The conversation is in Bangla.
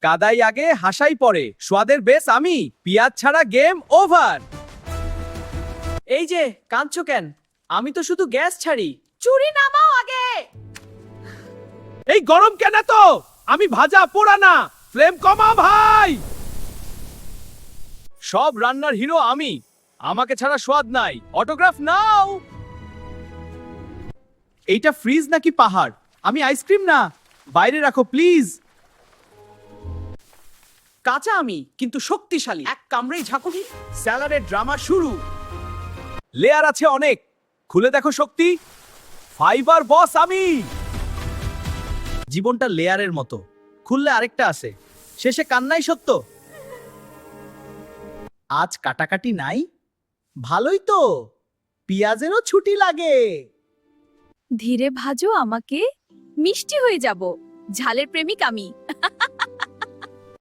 কাদাই আগে হাসাই পরে স্বাদের বেশ আমি পিয়াজ ছাড়া গেম ওভার। এই যে কাঁদছো কেন? আমি তো শুধু গ্যাস ছাড়ি। চুরি নামাও আগে। এই গরম কেন তো? আমি ভাজা পোড়া না, ফ্লেম কমা ভাই। সব রান্নার হিরো আমি, আমাকে ছাড়া স্বাদ নাই। অটোগ্রাফ নাও। এইটা ফ্রিজ নাকি পাহাড়? আমি আইসক্রিম না, বাইরে রাখো প্লিজ। কাঁচা আমি কিন্তু শক্তিশালী, এক কামড়েই ঝাঁকুনি। স্যালাডের ড্রামা শুরু। লেয়ার আছে অনেক, খুলে দেখো শক্তি। ফাইবার বস আমি। জীবনটা লেয়ারের মতো, খুললে আরেকটা আছে, শেষে কান্নাই সত্য। আজ কাটাকাটি নাই? ভালোই তো, পেঁয়াজেরও ছুটি লাগে। ধীরে ভাজো আমাকে, মিষ্টি হয়ে যাব। ঝালের প্রেমিক আমি।